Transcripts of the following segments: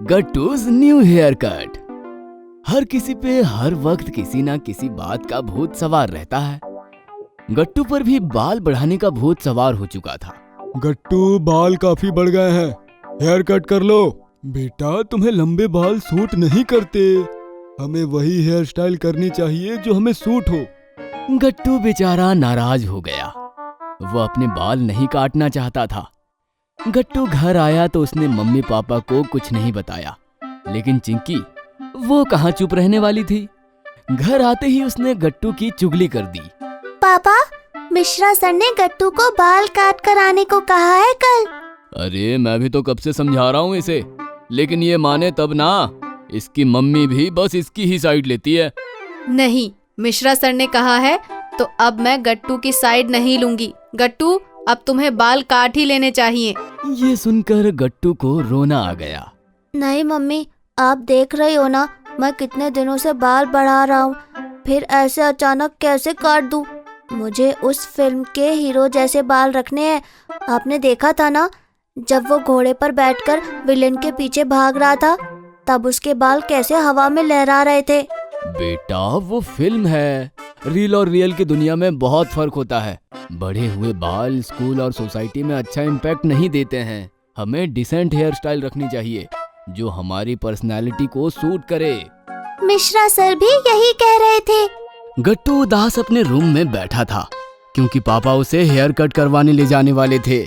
गट्टूज new hair cut. हर किसी पे हर वक्त किसी ना किसी बात का भूत सवार रहता है। गट्टू पर भी बाल बढ़ाने का भूत सवार हो चुका था। गट्टू, बाल काफी बढ़ गए हैं, हेयर कट कर लो। बेटा, तुम्हें लंबे बाल सूट नहीं करते, हमें वही हेयर स्टाइल करनी चाहिए जो हमें सूट हो। गट्टू बेचारा नाराज हो गया। वो अपने बाल नहीं काटना चाहता था। गट्टू घर आया तो उसने मम्मी पापा को कुछ नहीं बताया, लेकिन चिंकी वो कहाँ चुप रहने वाली थी। घर आते ही उसने गट्टू की चुगली कर दी। पापा, मिश्रा सर ने गट्टू को बाल काट कर आने को कहा है कल। अरे मैं भी तो कब से समझा रहा हूँ इसे, लेकिन ये माने तब ना। इसकी मम्मी भी बस इसकी ही साइड लेती है। नहीं, मिश्रा सर ने कहा है तो अब मैं गट्टू की साइड नहीं लूंगी। गट्टू, अब तुम्हें बाल काट ही लेने चाहिए। ये सुनकर गट्टू को रोना आ गया। नहीं मम्मी, आप देख रही हो ना, मैं कितने दिनों से बाल बढ़ा रहा हूँ, फिर ऐसे अचानक कैसे काट दूं? मुझे उस फिल्म के हीरो जैसे बाल रखने हैं। आपने देखा था ना, जब वो घोड़े पर बैठकर विलेन के पीछे भाग रहा था, तब उसके बाल कैसे हवा में लहरा रहे थे। बेटा, वो फिल्म है। रील और रियल की दुनिया में बहुत फर्क होता है। बढ़े हुए बाल स्कूल और सोसाइटी में अच्छा इम्पैक्ट नहीं देते हैं। हमें डिसेंट हेयर स्टाइल रखनी चाहिए जो हमारी पर्सनालिटी को सूट करे। मिश्रा सर भी यही कह रहे थे। गट्टू उदास अपने रूम में बैठा था, क्योंकि पापा उसे हेयर कट करवाने ले जाने वाले थे।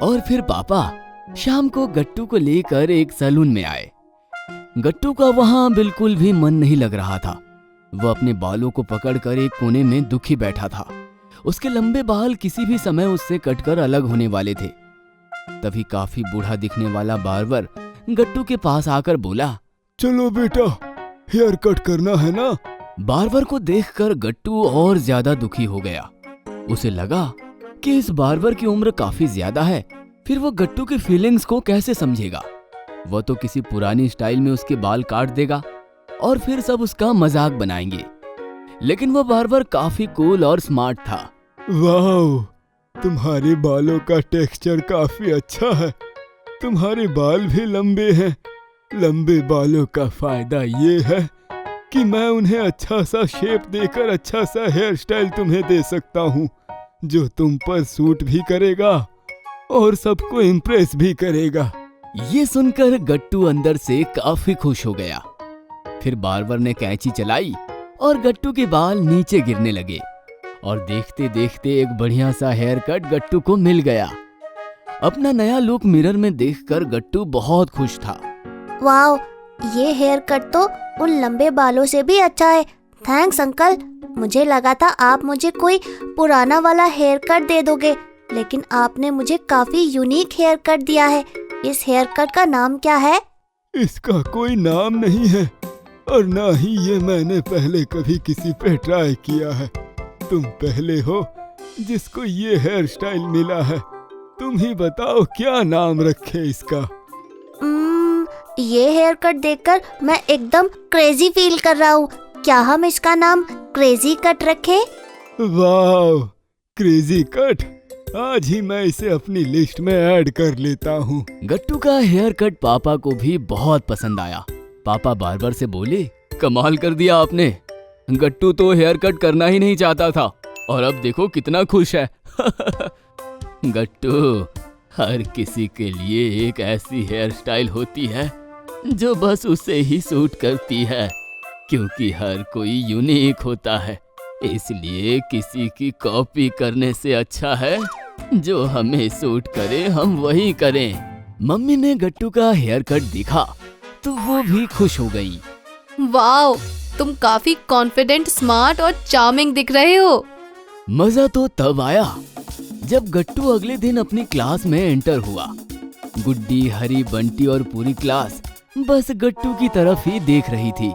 और फिर पापा शाम को गट्टू को लेकर एक सैलून में आए। गट्टू का वहां बिल्कुल भी मन नहीं लग रहा था। वह अपने बालों को पकड़कर एक कोने में दुखी बैठा था। उसके लंबे बाल किसी भी समय उससे कटकर अलग होने वाले थे। तभी काफी बूढ़ा दिखने वाला बार्बर गट्टू के पास आकर बोला, चलो बेटा, हेयर कट करना है ना। बार्बर को देखकर गट्टू और ज्यादा दुखी हो गया। उसे लगा कि इस बार्बर की उम्र काफी ज्यादा है, फिर वो गट्टू की फीलिंग्स को कैसे समझेगा। वो तो किसी पुरानी स्टाइल में उसके बाल काट देगा और फिर सब उसका मजाक बनाएंगे। लेकिन वो बार्बर काफी कूल और स्मार्ट था। वाह, तुम्हारे बालों का टेक्सचर काफी अच्छा है। तुम्हारे बाल भी लंबे हैं। लंबे बालों का फायदा ये है कि मैं उन्हें अच्छा सा शेप देकर अच्छा सा हेयर स्टाइल तुम्हें दे सकता हूँ, जो तुम पर सूट भी करेगा और सबको इम्प्रेस भी करेगा। ये सुनकर गट्टू अंदर से काफी खुश हो गया। फिर बार्बर ने कैंची चलाई और गट्टू के बाल नीचे गिरने लगे और देखते देखते एक बढ़िया सा हेयर कट गट्टू को मिल गया। अपना नया लुक मिरर में देखकर गट्टू बहुत खुश था। वाओ, ये हेयर कट तो उन लंबे बालों से भी अच्छा है। Thanks uncle. मुझे लगा था आप मुझे कोई पुराना वाला हेयर कट दे दोगे, लेकिन आपने मुझे काफी यूनिक हेयर कट दिया है। इस हेयर कट का नाम क्या है? इसका कोई नाम नहीं है और ना ही ये मैंने पहले कभी किसी पे ट्राई किया है। तुम पहले हो जिसको ये हेयर स्टाइल मिला है। तुम ही बताओ क्या नाम रखे इसका। ये हेयर कट देखकर मैं एकदम क्रेजी फील कर रहा हूँ। क्या हम इसका नाम क्रेजी कट रखें? वाह, क्रेजी कट। आज ही मैं इसे अपनी लिस्ट में ऐड कर लेता हूँ। गट्टू का हेयर कट पापा को भी बहुत पसंद आया। पापा बार्बर से बोले, कमाल कर दिया आपने। गट्टू तो हेयर कट करना ही नहीं चाहता था और अब देखो कितना खुश है। गट्टू, हर किसी के लिए एक ऐसी हेयर स्टाइल होती है जो बस उसे ही सूट करती है, क्योंकि हर कोई यूनिक होता है। इसलिए किसी की कॉपी करने से अच्छा है जो हमें सूट करे हम वही करें। मम्मी ने गट्टू का हेयर कट देखा तो वो भी खुश हो गई। वाओ, तुम काफी कॉन्फिडेंट, स्मार्ट और चार्मिंग दिख रहे हो। मजा तो तब आया जब गट्टू अगले दिन अपनी क्लास में एंटर हुआ। गुड्डी, हरी, बंटी और पूरी क्लास बस गट्टू की तरफ ही देख रही थी।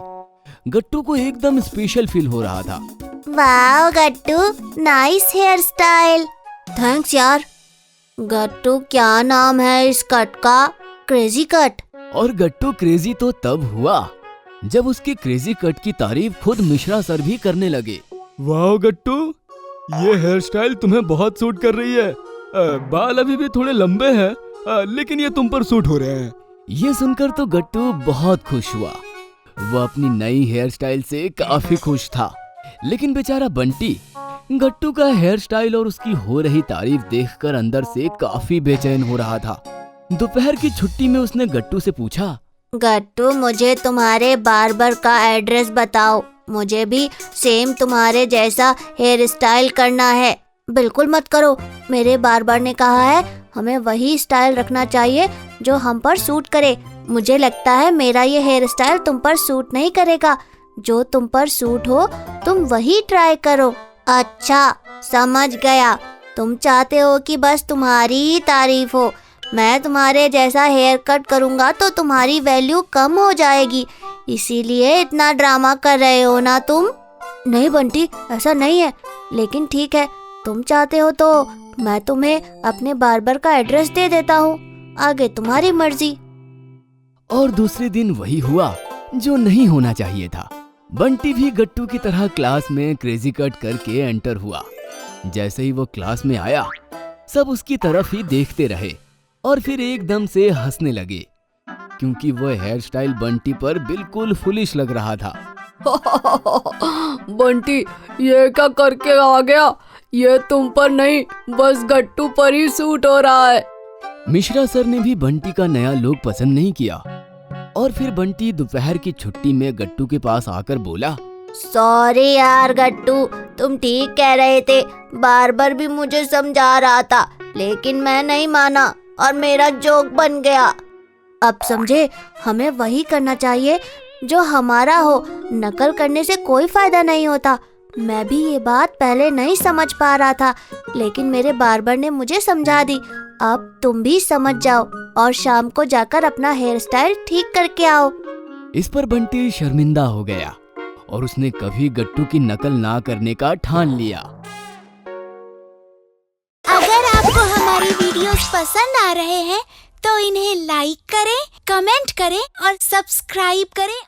गट्टू को एकदम स्पेशल फील हो रहा था। वाओ गट्टू, नाइस हेयर स्टाइल। थैंक्स यार। गट्टू, क्या नाम है इस कट का? Crazy cut. और गट्टू क्रेजी तो तब हुआ जब उसके क्रेजी कट की तारीफ खुद मिश्रा सर भी करने लगे। वाह गट्टू, ये हेयर स्टाइल तुम्हें बहुत सूट कर रही है। बाल अभी भी थोड़े लंबे हैं, लेकिन ये तुम पर सूट हो रहे हैं। ये सुनकर तो गट्टू बहुत खुश हुआ। वो अपनी नई हेयर स्टाइल से काफी खुश था। लेकिन बेचारा बंटी गट्टू का हेयर स्टाइल और उसकी हो रही तारीफ देखकर अंदर से काफी बेचैन हो रहा था। दोपहर की छुट्टी में उसने गट्टू से पूछा, गट्टू, मुझे तुम्हारे बार्बर का एड्रेस बताओ। मुझे भी सेम तुम्हारे जैसा हेयर स्टाइल करना है। बिल्कुल मत करो, मेरे बार्बर ने कहा है हमें वही स्टाइल रखना चाहिए जो हम पर सूट करे। मुझे लगता है मेरा ये हेयर स्टाइल तुम पर सूट नहीं करेगा। जो तुम पर सूट हो तुम वही ट्राई करो। अच्छा, समझ गया। तुम चाहते हो कि बस तुम्हारी ही तारीफ हो। मैं तुम्हारे जैसा हेयर कट करूँगा तो तुम्हारी वैल्यू कम हो जाएगी, इसीलिए इतना ड्रामा कर रहे हो ना तुम। नहीं बंटी, ऐसा नहीं है। लेकिन ठीक है, तुम चाहते हो तो मैं तुम्हें अपने बार्बर का एड्रेस दे देता हूँ। आगे तुम्हारी मर्जी। और दूसरे दिन वही हुआ जो नहीं होना चाहिए था। बंटी भी गट्टू की तरह क्लास में क्रेजी कट करके एंटर हुआ। जैसे ही वो क्लास में आया, सब उसकी तरफ ही देखते रहे और फिर एकदम से हंसने लगे, क्योंकि वो हेयर स्टाइल बंटी पर बिल्कुल फुलिश लग रहा था। बंटी, ये क्या करके आ गया? ये तुम पर नहीं, बस गट्टू पर ही सूट हो रहा है। मिश्रा सर ने भी बंटी का नया लुक पसंद नहीं किया और फिर बंटी दोपहर की छुट्टी में गट्टू के पास आकर बोला, सॉरी यार गट्टू, तुम ठीक कह रहे थे। बार्बर भी मुझे समझा रहा था, लेकिन मैं नहीं माना और मेरा जोक बन गया। अब समझे, हमें वही करना चाहिए जो हमारा हो। नकल करने से कोई फायदा नहीं होता। मैं भी ये बात पहले नहीं समझ पा रहा था, लेकिन मेरे बार्बर ने मुझे समझा दी। अब तुम भी समझ जाओ और शाम को जाकर अपना हेयर स्टाइल ठीक करके आओ। इस पर बंटी शर्मिंदा हो गया और उसने कभी गट्टू की नकल ना करने का ठान लिया। अगर आपको हमारी वीडियोस पसंद आ रहे हैं तो इन्हें लाइक करें, कमेंट करें और सब्सक्राइब करें